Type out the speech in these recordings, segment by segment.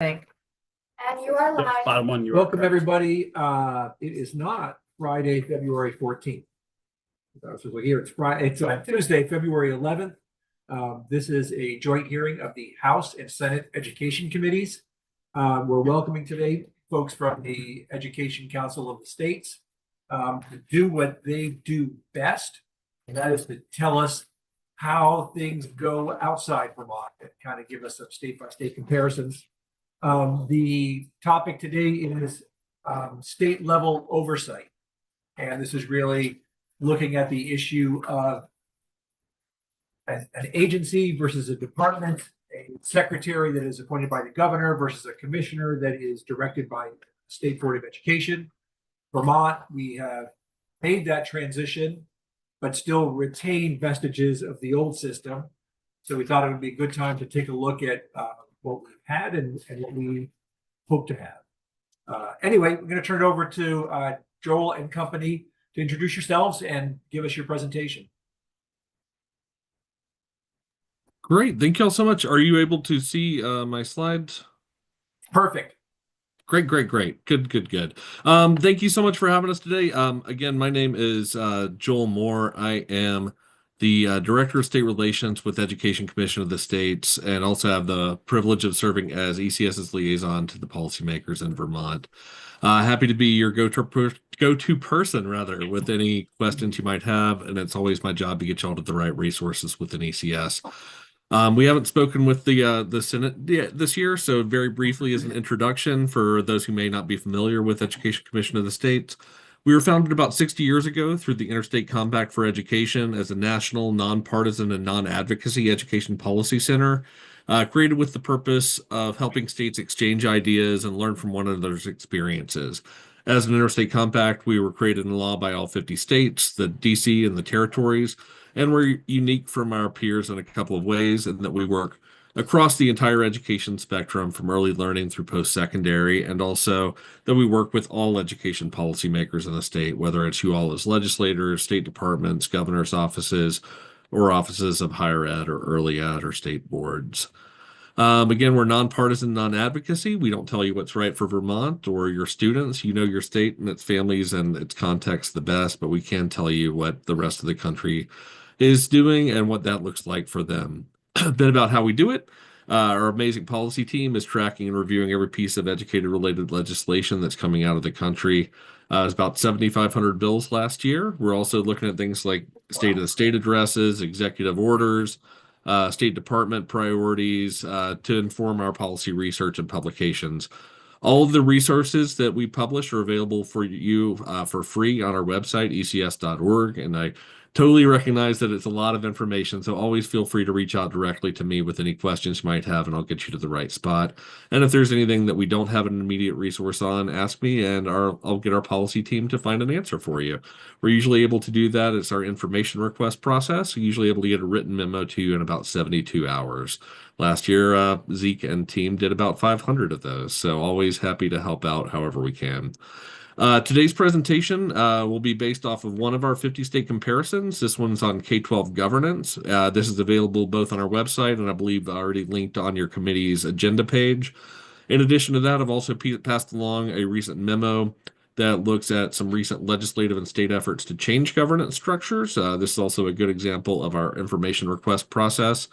Think. And you are live. Bottom one. Welcome, everybody. It is not Friday, February 14th. So we're here. It's Friday. It's Tuesday, February 11th. This is a joint hearing of the House and Senate Education Committees. We're welcoming today folks from the Education Council of the States to do what they do best, and that is to tell us how things go outside Vermont and kind of give us some state-by-state comparisons. The topic today is state level oversight. And this is really looking at the issue of an agency versus a department, a secretary that is appointed by the governor versus a commissioner that is directed by the State Board of Education. Vermont, we have made that transition, but still retain vestiges of the old system. So we thought it would be a good time to take a look at what we've had and what we hope to have. Anyway, we're going to turn it over to Joel and company to introduce yourselves and give us your presentation. Great. Thank you all so much. Are you able to see my slides? Perfect. Great. Good. Thank you so much for having us today. Again, my name is Joel Moore. I am the Director of State Relations with Education Commission of the States, and also have the privilege of serving as ECS's liaison to the policymakers in Vermont. Happy to be your go-to person with any questions you might have, and it's always my job to get y'all to the right resources within ECS. We haven't spoken with the Senate this year, so very briefly as an introduction for those who may not be familiar with Education Commission of the States. We were founded about 60 years ago through the Interstate Compact for Education as a national, nonpartisan, and non-advocacy education policy center, created with the purpose of helping states exchange ideas and learn from one another's experiences. As an Interstate Compact, we were created in law by all 50 states, the DC and the territories, and we're unique from our peers in a couple of ways in that we work across the entire education spectrum from early learning through post-secondary, and also that we work with all education policymakers in the state, whether it's you all as legislators, state departments, governor's offices, or offices of higher ed or early ed or state boards. Again, we're nonpartisan, non-advocacy. We don't tell you what's right for Vermont or your students. You know your state and its families and its context the best, but we can tell you what the rest of the country is doing and what that looks like for them. A bit about how we do it. Our amazing policy team is tracking and reviewing every piece of educator-related legislation that's coming out of the country. It's about 7,500 bills last year. We're also looking at things like state of the state addresses, executive orders, State Department priorities to inform our policy research and publications. All of the resources that we publish are available for you for free on our website, ecs.org, and I totally recognize that it's a lot of information, so always feel free to reach out directly to me with any questions you might have, and I'll get you to the right spot. And if there's anything that we don't have an immediate resource on, ask me, and I'll get our policy team to find an answer for you. We're usually able to do that. It's our information request process. We're usually able to get a written memo to you in about 72 hours. Last year, Zeke and team did about 500 of those, so always happy to help out however we can. Today's presentation will be based off of one of our 50-state comparisons. This one's on K-12 governance. This is available both on our website and I believe already linked on your committee's agenda page. In addition to that, I've also passed along a recent memo that looks at some recent legislative and state efforts to change governance structures. This is also a good example of our information request process.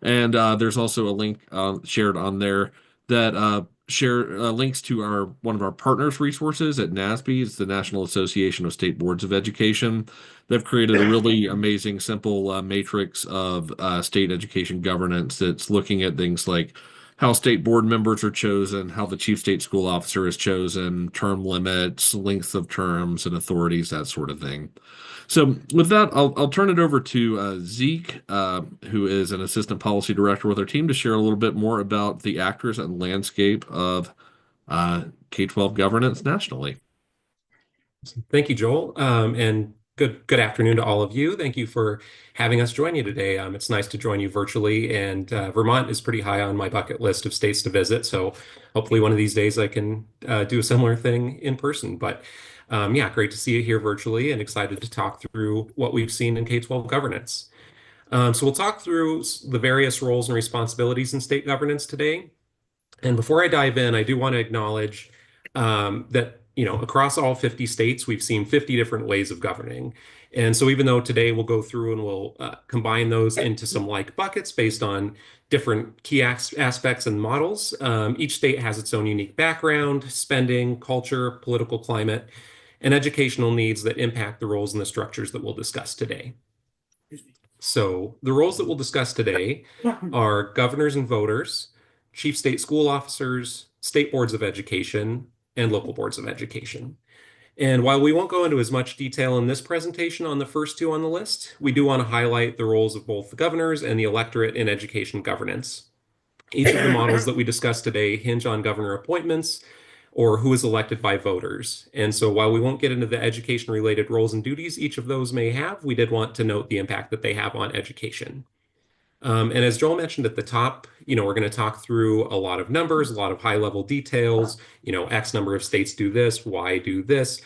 And there's also a link shared on there that share links to one of our partners resources at NASB. It's the National Association of State Boards of Education. They've created a really amazing, simple matrix of state education governance that's looking at things like how state board members are chosen, how the chief state school officer is chosen, term limits, lengths of terms and authorities, that sort of thing. So with that, I'll turn it over to Zeke, who is an assistant policy director with our team, to share a little bit more about the actors and landscape of K-12 governance nationally. Thank you, Joel, and good afternoon to all of you. Thank you for having us join you today. It's nice to join you virtually, and Vermont is pretty high on my bucket list of states to visit, so hopefully one of these days I can do a similar thing in person. But yeah, great to see you here virtually and excited to talk through what we've seen in K-12 governance. So we'll talk through the various roles and responsibilities in state governance today. And before I dive in, I do want to acknowledge that, across all 50 states, we've seen 50 different ways of governing. And so even though today we'll go through and we'll combine those into some like buckets based on different key aspects and models, each state has its own unique background, spending, culture, political climate, and educational needs that impact the roles and the structures that we'll discuss today. So the roles that we'll discuss today are governors and voters, chief state school officers, state boards of education, and local boards of education. And while we won't go into as much detail in this presentation on the first two on the list, we do want to highlight the roles of both the governors and the electorate in education governance. Each of the models that we discuss today hinge on governor appointments or who is elected by voters. And so while we won't get into the education-related roles and duties each of those may have, we did want to note the impact that they have on education. And as Joel mentioned at the top, we're going to talk through a lot of numbers, a lot of high-level details, X number of states do this, Y do this.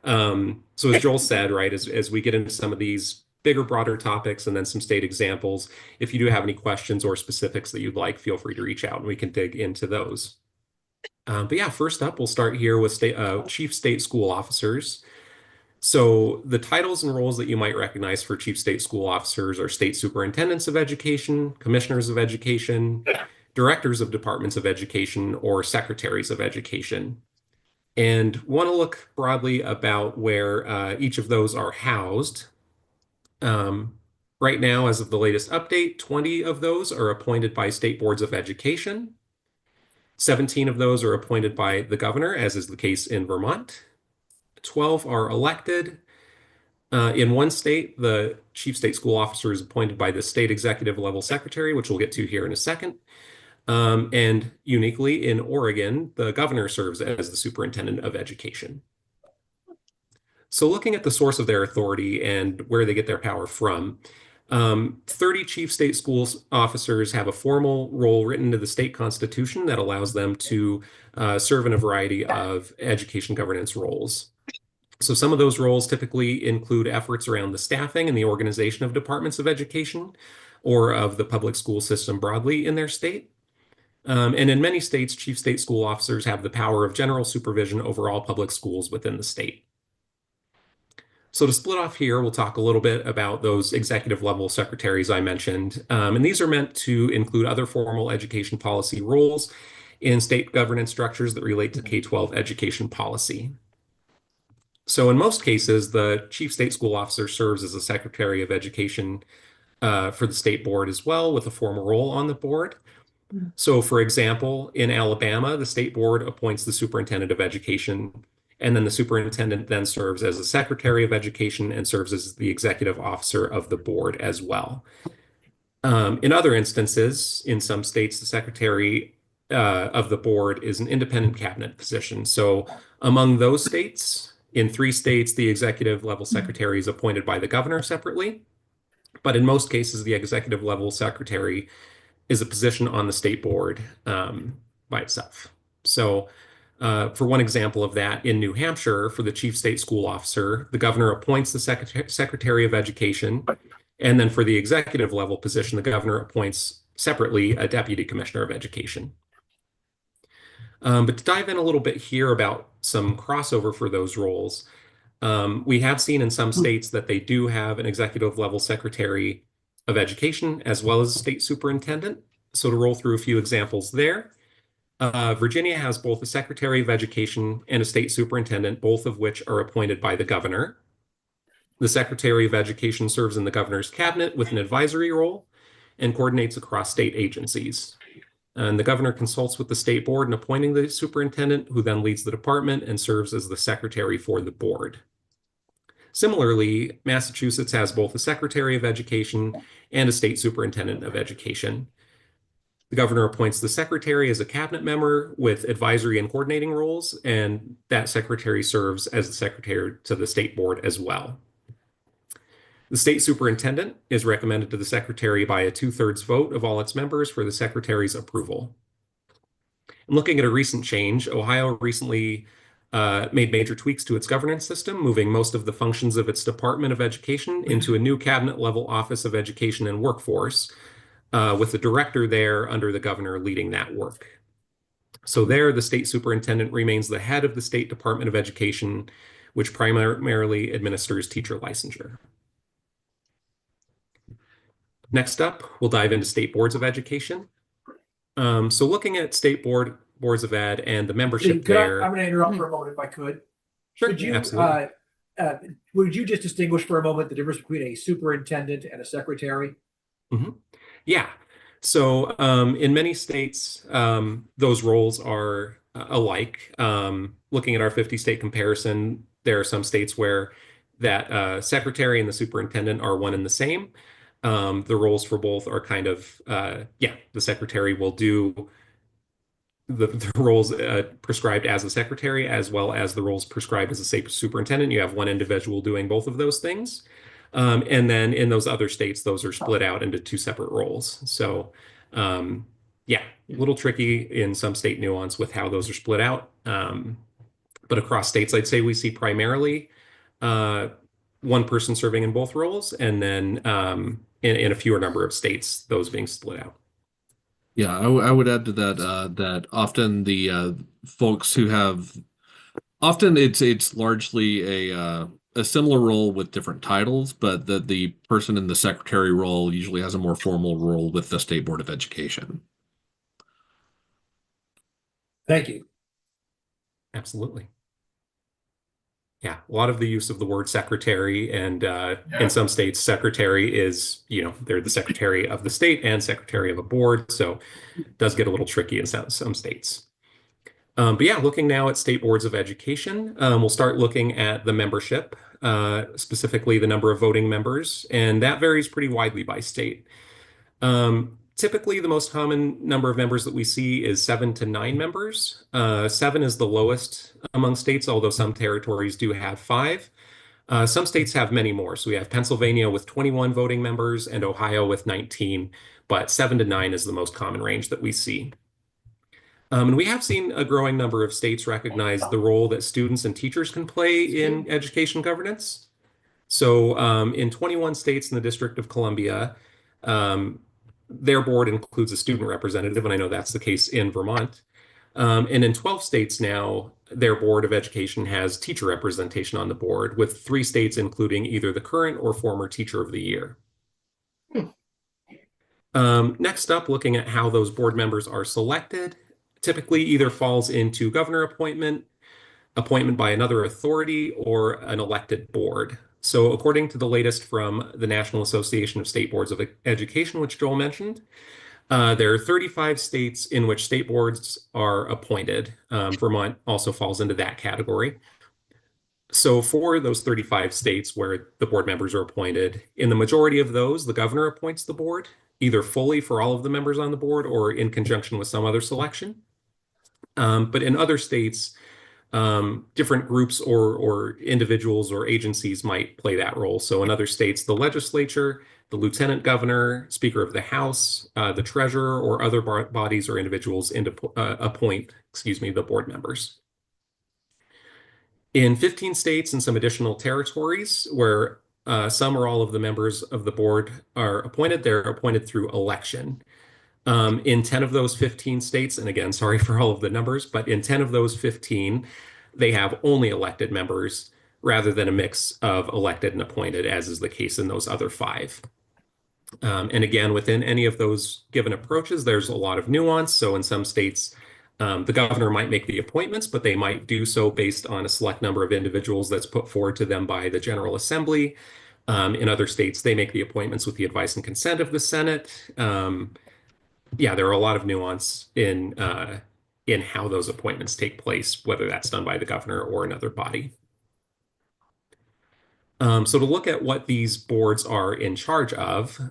So as Joel said, right, as we get into some of these bigger, broader topics and then some state examples, if you do have any questions or specifics that you'd like, feel free to reach out and we can dig into those. But yeah, first up, we'll start here with chief state school officers. So the titles and roles that you might recognize for chief state school officers are state superintendents of education, commissioners of education, directors of departments of education, or secretaries of education. And want to look broadly about where each of those are housed. Right now, as of the latest update, 20 of those are appointed by state boards of education. 17 of those are appointed by the governor, as is the case in Vermont. 12 are elected. In one state, the chief state school officer is appointed by the state executive level secretary, which we'll get to here in a second. And uniquely in Oregon, the governor serves as the superintendent of education. So looking at the source of their authority and where they get their power from, 30 chief state schools officers have a formal role written into the state constitution that allows them to serve in a variety of education governance roles. So some of those roles typically include efforts around the staffing and the organization of departments of education or of the public school system broadly in their state. And in many states, chief state school officers have the power of general supervision over all public schools within the state. So to split off here, we'll talk a little bit about those executive level secretaries I mentioned. And these are meant to include other formal education policy roles in state governance structures that relate to K-12 education policy. So in most cases, the chief state school officer serves as a secretary of education for the state board as well, with a formal role on the board. So for example, in Alabama, the state board appoints the superintendent of education, and then the superintendent then serves as the secretary of education and serves as the executive officer of the board as well. In other instances, in some states, the secretary of the board is an independent cabinet position. So among those states, in 3 states, the executive level secretary is appointed by the governor separately. But in most cases, the executive level secretary is a position on the state board by itself. So for one example of that, in New Hampshire, for the chief state school officer, the governor appoints the secretary of education. And then for the executive level position, the governor appoints separately a deputy commissioner of education. But to dive in a little bit here about some crossover for those roles, we have seen in some states that they do have an executive level secretary of education as well as a state superintendent. So to roll through a few examples there, Virginia has both a secretary of education and a state superintendent, both of which are appointed by the governor. The secretary of education serves in the governor's cabinet with an advisory role and coordinates across state agencies. And the governor consults with the state board in appointing the superintendent, who then leads the department and serves as the secretary for the board. Similarly, Massachusetts has both a secretary of education and a state superintendent of education. The governor appoints the secretary as a cabinet member with advisory and coordinating roles, and that secretary serves as the secretary to the state board as well. The state superintendent is recommended to the secretary by a 2/3 vote of all its members for the secretary's approval. And looking at a recent change, Ohio recently made major tweaks to its governance system, moving most of the functions of its Department of Education into a new cabinet level Office of Education and Workforce, with the director there under the governor leading that work. So there, the state superintendent remains the head of the State Department of Education, which primarily administers teacher licensure. Next up, we'll dive into state boards of education. So looking at state boards of ed and the membership there. I'm going to interrupt for a moment if I could. Sure, Could you, absolutely. would you just distinguish for a moment the difference between a superintendent and a secretary? Yeah. So in many states, those roles are alike. Looking at our 50-state comparison, there are some states where that secretary and the superintendent are one and the same. The roles for both are kind of, the secretary will do the roles prescribed as a secretary, as well as the roles prescribed as a superintendent. You have one individual doing both of those things. And then in those other states, those are split out into two separate roles. So, a little tricky in some state nuance with how those are split out. But across states, I'd say we see primarily one person serving in both roles, and then in a fewer number of states, those being split out. Yeah, I would add to that that often the folks who have often it's largely a similar role with different titles, but the person in the secretary role usually has a more formal role with the State Board of Education. Thank you. Absolutely. Yeah, a lot of the use of the word secretary, and in some states, secretary is, they're the secretary of the state and secretary of a board, so it does get a little tricky in some states. But yeah, looking now at state boards of education, we'll start looking at the membership, specifically the number of voting members, and that varies pretty widely by state. Typically, the most common number of members that we see is 7 to 9 members. 7 is the lowest among states, although some territories do have 5. Some states have many more. So we have Pennsylvania with 21 voting members and Ohio with 19, but 7 to 9 is the most common range that we see. And we have seen a growing number of states recognize the role that students and teachers can play in education governance. So in 21 states in the District of Columbia, their board includes a student representative, and I know that's the case in Vermont. And in 12 states now, their Board of Education has teacher representation on the board, with 3 states including either the current or former Teacher of the Year. Next up, looking at how those board members are selected, typically either falls into governor appointment by another authority, or an elected board. So according to the latest from the National Association of State Boards of Education, which Joel mentioned, there are 35 states in which state boards are appointed. Vermont also falls into that category. So for those 35 states where the board members are appointed, in the majority of those, the governor appoints the board, either fully for all of the members on the board or in conjunction with some other selection. But in other states, different groups or individuals or agencies might play that role. So in other states, the legislature, the lieutenant governor, speaker of the House, the treasurer, or other bodies or individuals appoint the board members. In 15 states and some additional territories where some or all of the members of the board are appointed, they're appointed through election. In 10 of those 15 states, and again, sorry for all of the numbers, but in 10 of those 15, they have only elected members rather than a mix of elected and appointed, as is the case in those other 5. And again, within any of those given approaches, there's a lot of nuance. So in some states, the governor might make the appointments, but they might do so based on a select number of individuals that's put forward to them by the General Assembly. In other states, they make the appointments with the advice and consent of the Senate. There are a lot of nuance in how those appointments take place, whether that's done by the governor or another body. So to look at what these boards are in charge of,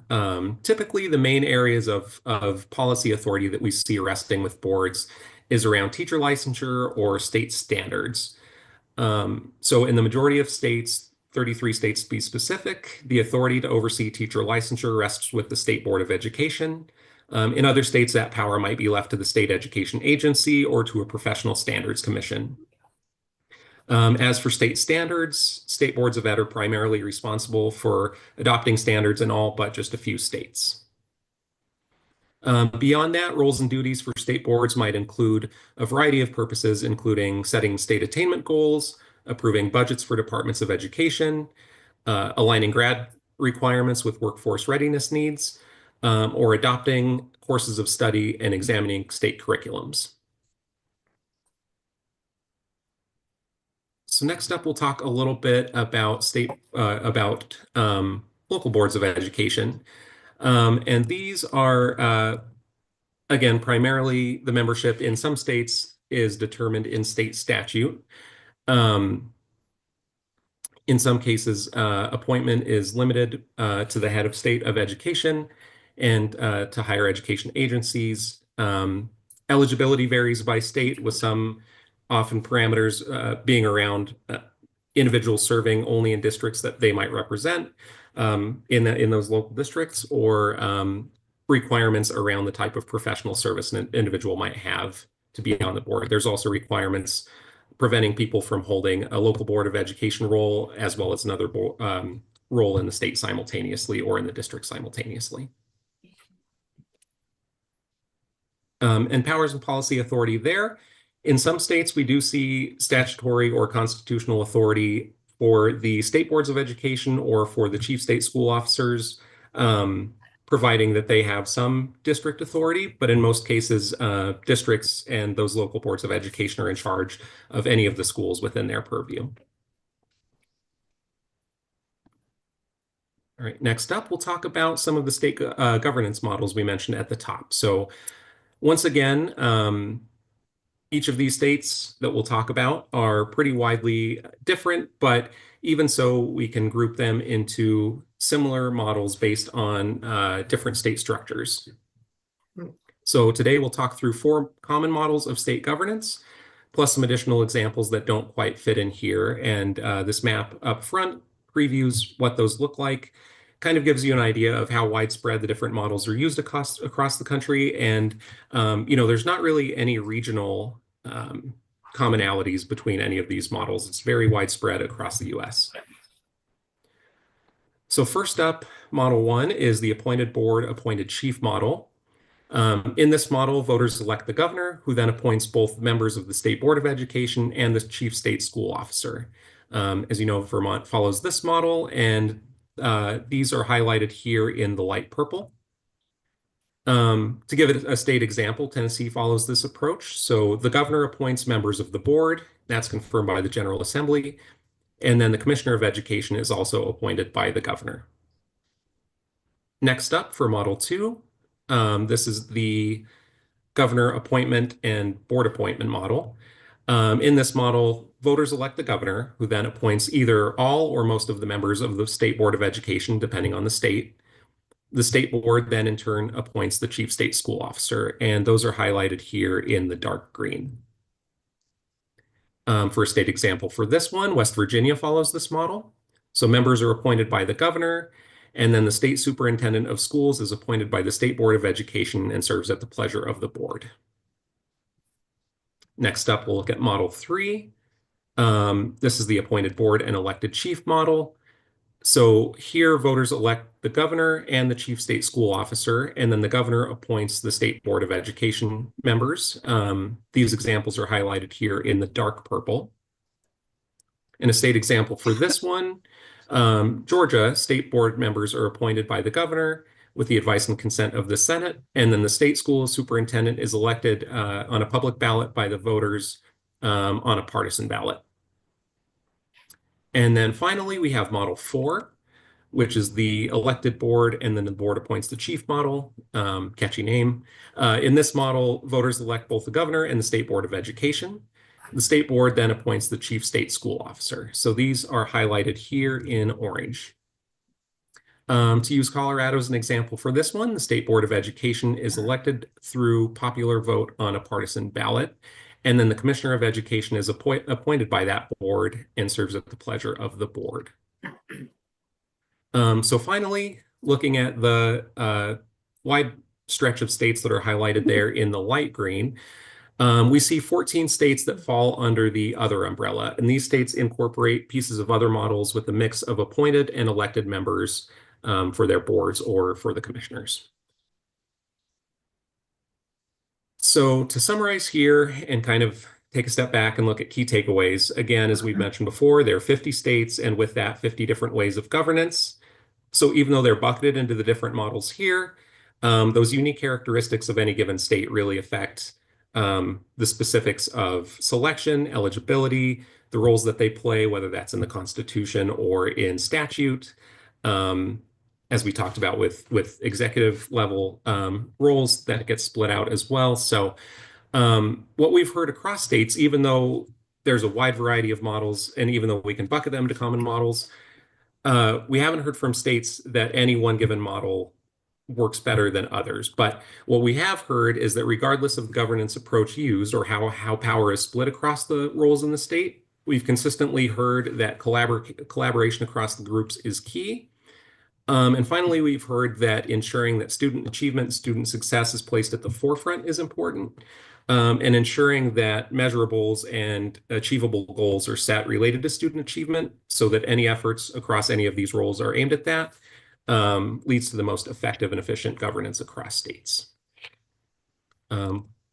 typically the main areas of policy authority that we see resting with boards is around teacher licensure or state standards. So in the majority of states, 33 states to be specific, the authority to oversee teacher licensure rests with the State Board of Education. In other states, that power might be left to the state education agency or to a professional standards commission. As for state standards, state boards of ed are primarily responsible for adopting standards in all but just a few states. Beyond that, roles and duties for state boards might include a variety of purposes, including setting state attainment goals, approving budgets for departments of education, aligning grad requirements with workforce readiness needs, or adopting courses of study and examining state curriculums. So next up, we'll talk a little bit about local boards of education. And these are, again, primarily the membership in some states is determined in state statute. In some cases, appointment is limited to the head of state of education and to higher education agencies. Eligibility varies by state, with some often parameters being around individuals serving only in districts that they might represent in those local districts, or requirements around the type of professional service an individual might have to be on the board. There's also requirements preventing people from holding a local board of education role as well as another role in the state simultaneously or in the district simultaneously. And powers and policy authority there. In some states, we do see statutory or constitutional authority for the state boards of education or for the chief state school officers, providing that they have some district authority, but in most cases, districts and those local boards of education are in charge of any of the schools within their purview. All right, next up, we'll talk about some of the state governance models we mentioned at the top. So once again, each of these states that we'll talk about are pretty widely different, but even so, we can group them into similar models based on different state structures. So today we'll talk through 4 common models of state governance, plus some additional examples that don't quite fit in here. And this map up front previews what those look like, kind of gives you an idea of how widespread the different models are used across the country. And, there's not really any regional commonalities between any of these models. It's very widespread across the US. So first up, model 1 is the appointed board, appointed chief model. In this model, voters elect the governor, who then appoints both members of the State Board of Education and the chief state school officer. As you know, Vermont follows this model, and these are highlighted here in the light purple. To give it a state example, Tennessee follows this approach. So the governor appoints members of the board. That's confirmed by the General Assembly. And then the Commissioner of Education is also appointed by the governor. Next up for Model 2, this is the governor appointment and board appointment model. In this model, voters elect the governor, who then appoints either all or most of the members of the State Board of Education, depending on the state. The state board then in turn appoints the chief state school officer, and those are highlighted here in the dark green. For a state example for this one, West Virginia follows this model. So members are appointed by the governor, and then the state superintendent of schools is appointed by the State Board of Education and serves at the pleasure of the board. Next up, we'll look at Model 3. This is the appointed board and elected chief model. So here, voters elect the governor and the chief state school officer, and then the governor appoints the State Board of Education members. These examples are highlighted here in the dark purple. In a state example for this one, Georgia, state board members are appointed by the governor with the advice and consent of the Senate, and then the state school superintendent is elected on a public ballot by the voters on a partisan ballot. And then finally, we have Model 4, which is the elected board, and then the board appoints the chief model, catchy name. In this model, voters elect both the governor and the State Board of Education. The state board then appoints the chief state school officer. So these are highlighted here in orange. To use Colorado as an example for this one, the State Board of Education is elected through popular vote on a partisan ballot. And then the Commissioner of Education is appointed by that board and serves at the pleasure of the board. So finally, looking at the wide stretch of states that are highlighted there in the light green, we see 14 states that fall under the other umbrella. And these states incorporate pieces of other models with a mix of appointed and elected members for their boards or for the commissioners. So to summarize here and kind of take a step back and look at key takeaways, again, as we've mentioned before, there are 50 states, and with that, 50 different ways of governance. So even though they're bucketed into the different models here, those unique characteristics of any given state really affect the specifics of selection, eligibility, the roles that they play, whether that's in the Constitution or in statute. As we talked about with executive level roles, that gets split out as well. So what we've heard across states, even though there's a wide variety of models, and even though we can bucket them to common models, we haven't heard from states that any one given model works better than others. But what we have heard is that regardless of the governance approach used or how power is split across the roles in the state, we've consistently heard that collaboration across the groups is key. And finally, we've heard that ensuring that student achievement, student success is placed at the forefront is important. And ensuring that measurables and achievable goals are set related to student achievement so that any efforts across any of these roles are aimed at that leads to the most effective and efficient governance across states.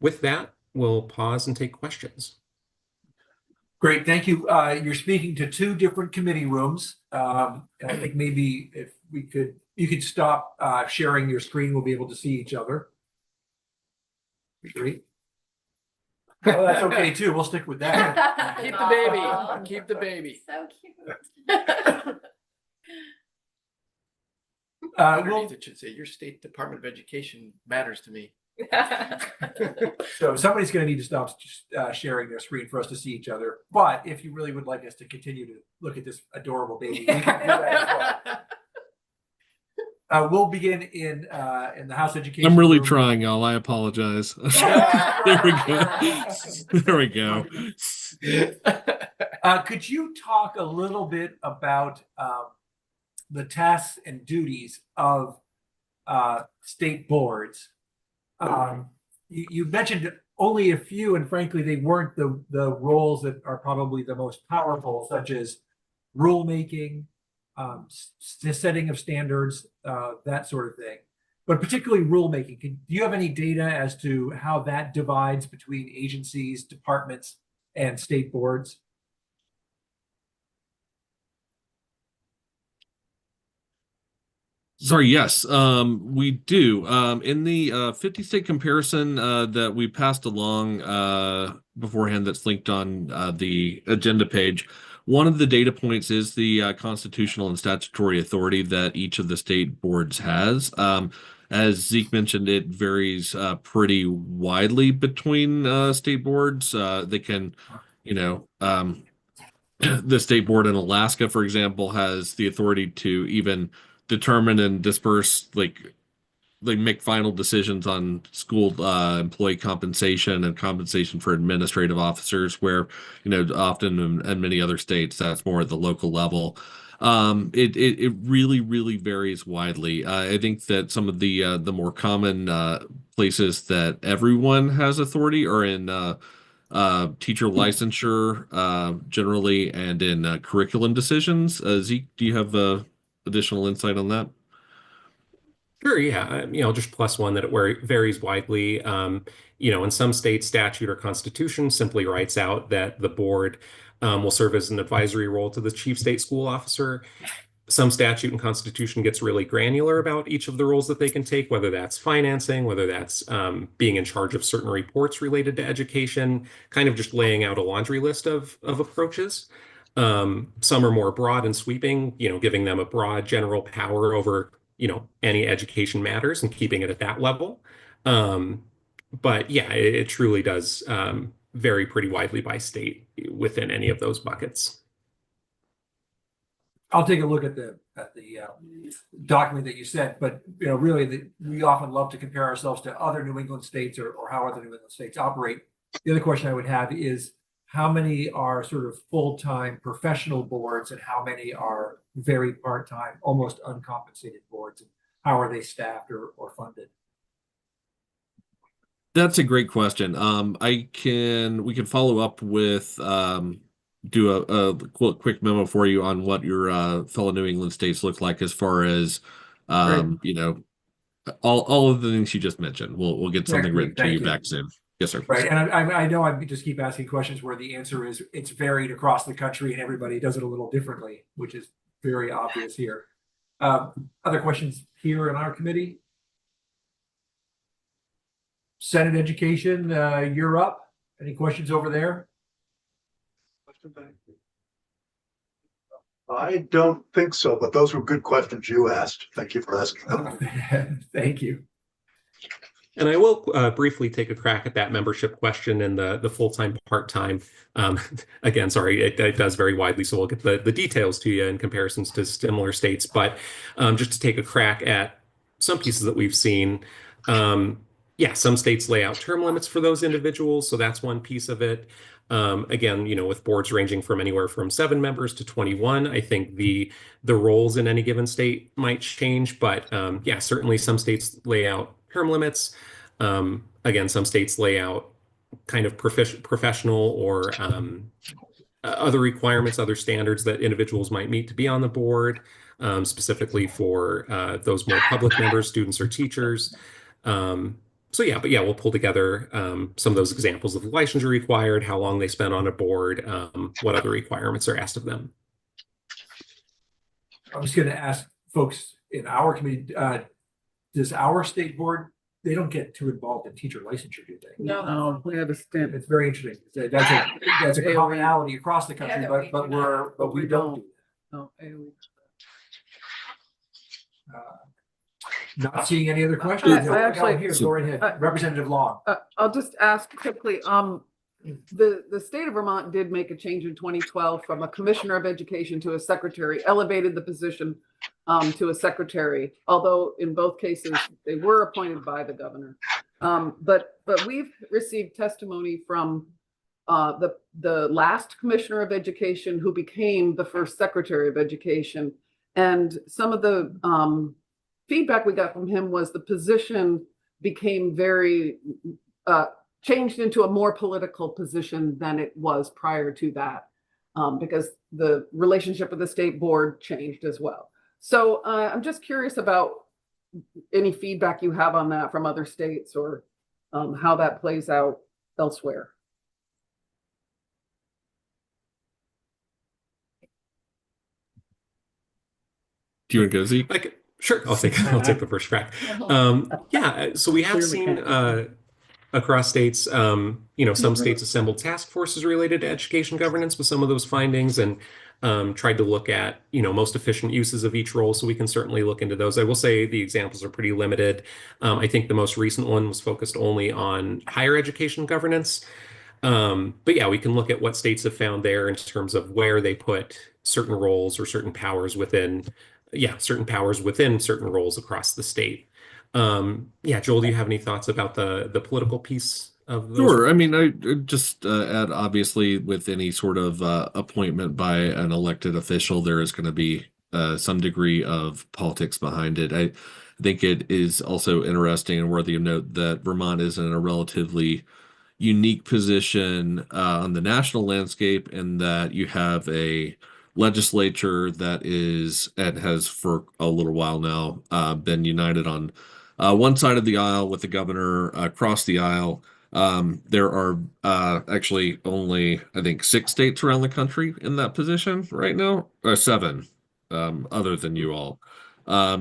With that, we'll pause and take questions. Great, thank you. You're speaking to two different committee rooms. I think maybe if you could stop sharing your screen, we'll be able to see each other. Great. Oh, that's okay too. We'll stick with that. Keep the baby. Keep the baby. So cute. Underneath it should say, your state Department of Education matters to me. So somebody's going to need to stop sharing their screen for us to see each other. But if you really would like us to continue to look at this adorable baby, we can do that as well. We'll begin in the House Education. I'm really room. trying, y'all. I apologize. There we go. There we go. Could you talk a little bit about the tasks and duties of state boards? You mentioned only a few, and frankly, they weren't the roles that are probably the most powerful, such as rulemaking, setting of standards, that sort of thing. But particularly rulemaking. Do you have any data as to how that divides between agencies, departments, and state boards? Sorry, yes, we do. In the 50 state comparison that we passed along beforehand that's linked on the agenda page, one of the data points is the constitutional and statutory authority that each of the state boards has. As Zeke mentioned, it varies pretty widely between state boards. They can, the state board in Alaska, for example, has the authority to even determine and disperse, they make final decisions on school employee compensation and compensation for administrative officers, where, often in many other states, that's more at the local level. It really, really varies widely. I think that some of the more common places that everyone has authority are in teacher licensure generally, and in curriculum decisions. Zeke, do you have additional insight on that? Sure, yeah. Just plus one that it varies widely. In some states, statute or constitution simply writes out that the board will serve as an advisory role to the chief state school officer. Some statute and constitution gets really granular about each of the roles that they can take, whether that's financing, whether that's being in charge of certain reports related to education, kind of just laying out a laundry list of approaches. Some are more broad and sweeping, giving them a broad general power over, any education matters and keeping it at that level. But yeah, it truly does vary pretty widely by state within any of those buckets. I'll take a look at the document that you sent, but really we often love to compare ourselves to other New England states or how other New England states operate. The other question I would have is, how many are sort of full-time professional boards and how many are very part-time, almost uncompensated boards? And how are they staffed or funded? That's a great question. We can follow up with do a quick memo for you on what your fellow New England states look like as far as all of the things you just mentioned. We'll get something written to you back soon. Yes, sir. Right, and I know I just keep asking questions where the answer is it's varied across the country and everybody does it a little differently, which is very obvious here. Other questions here in our committee? Senate Education, you're up. Any questions over there? I don't think so, but those were good questions you asked. Thank you for asking them. Thank you. And I will briefly take a crack at that membership question and the full-time, part-time. Again, sorry, it does vary widely, so we'll get the details to you in comparisons to similar states. But just to take a crack at some pieces that we've seen, yeah, some states lay out term limits for those individuals, so that's one piece of it. Again, with boards ranging from anywhere from 7 members to 21, I think the roles in any given state might change, but yeah, certainly some states lay out term limits. Again, some states lay out kind of professional or other requirements, other standards that individuals might meet to be on the board, specifically for those more public members, students or teachers. So yeah, but yeah, we'll pull together some of those examples of licensure required, how long they spend on a board, what other requirements are asked of them. I was going to ask folks in our committee, does our state board, they don't get too involved in teacher licensure, do they? No, we understand. It's very interesting. That's a commonality across the country, but we don't do No, that. Not seeing any other questions. I actually- Here, go right ahead. Representative Long. I'll just ask quickly, the state of Vermont did make a change in 2012 from a commissioner of education to a secretary, elevated the position to a secretary, although in both cases they were appointed by the governor. But we've received testimony from the last commissioner of education who became the first secretary of education. And some of the feedback we got from him was the position became very changed into a more political position than it was prior to that, because the relationship with the state board changed as well. So I'm just curious about any feedback you have on that from other states, or how that plays out elsewhere. Do you want to go, Zeke? Sure, I'll take the first crack. Yeah, so we have seen across states, some states assembled task forces related to education governance with some of those findings, and tried to look at most efficient uses of each role. So we can certainly look into those. I will say the examples are pretty limited. I think the most recent one was focused only on higher education governance. But yeah, we can look at what states have found there in terms of where they put certain roles or certain powers within. Certain powers within certain roles across the state. Joel, do you have any thoughts about the political piece of those? Sure. I mean, I just add, obviously, with any sort of appointment by an elected official, there is going to be some degree of politics behind it. I think it is also interesting and worthy of note that Vermont is in a relatively unique position on the national landscape, in that you have a legislature that is and has for a little while now been united on one side of the aisle with the governor across the aisle. There are actually only, I think, 6 states around the country in that position right now, or 7, other than you all.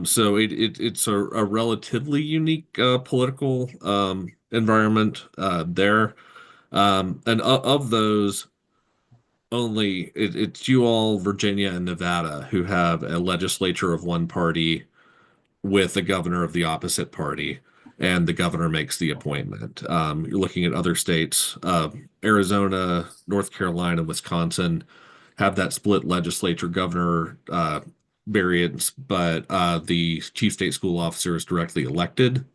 So it's a relatively unique political environment there. And of those, only it's you all, Virginia and Nevada, who have a legislature of one party with a governor of the opposite party, and the governor makes the appointment. You're looking at other states, Arizona, North Carolina, Wisconsin, have that split legislature governor variance, but the chief state school officer is directly elected.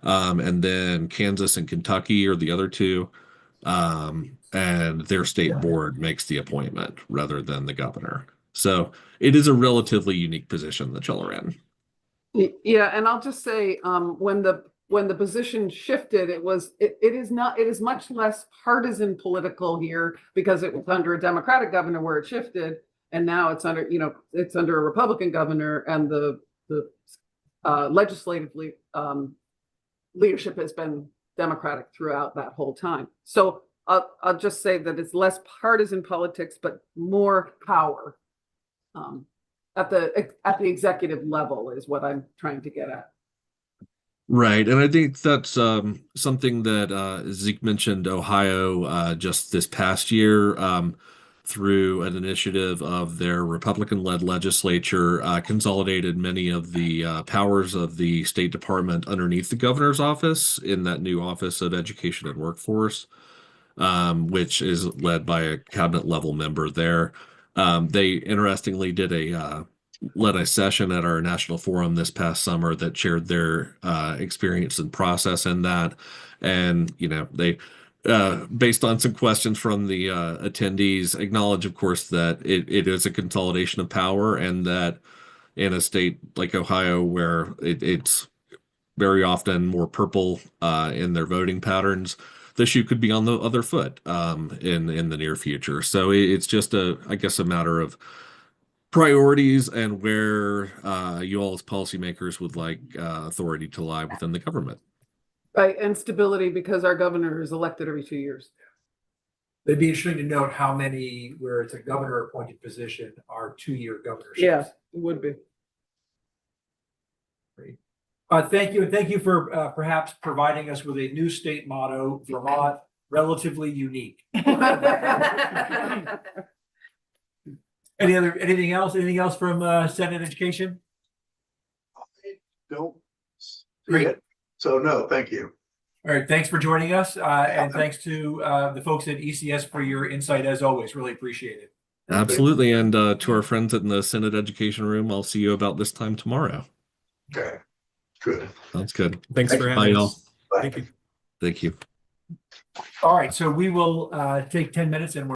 And then Kansas and Kentucky are the other two. And their state board makes the appointment rather than the governor. So it is a relatively unique position that y'all are in. Yeah, and I'll just say, when the position shifted, it is much less partisan political here, because it was under a Democratic governor where it shifted, and now it's under a Republican governor, and the legislatively leadership has been Democratic throughout that whole time. So I'll just say that it's less partisan politics, but more power at the executive level is what I'm trying to get at. Right. And I think that's something that Zeke mentioned Ohio just this past year through an initiative of their Republican-led legislature consolidated many of the powers of the State Department underneath the governor's office in that new Office of Education and Workforce, which is led by a cabinet level member there. They interestingly led a session at our national forum this past summer that shared their experience and process in that. And, they, based on some questions from the attendees, acknowledge, of course, that it is a consolidation of power and that in a state like Ohio, where it's very often more purple in their voting patterns, the shoe could be on the other foot in the near future. So it's just I guess a matter of priorities and where you all as policymakers would like authority to lie within the government. Right, and stability because our governor is elected every 2 years. It'd be interesting to note how many, where it's a governor appointed position, are 2-year governorships. Yeah, it would be. Great. Thank you. And thank you for perhaps providing us with a new state motto, Vermont, relatively unique. Anything else from Senate Education? Don't see Great. it. So no, thank you. All right, thanks for joining us. And thanks to the folks at ECS for your insight as always. Really appreciate it. Absolutely. And to our friends in the Senate Education Room, I'll see you about this time tomorrow. Okay, good. Sounds good. Thanks for Bye, having y'all. us. Bye. Thank you. Thank you. All right, so we will take 10 minutes and we're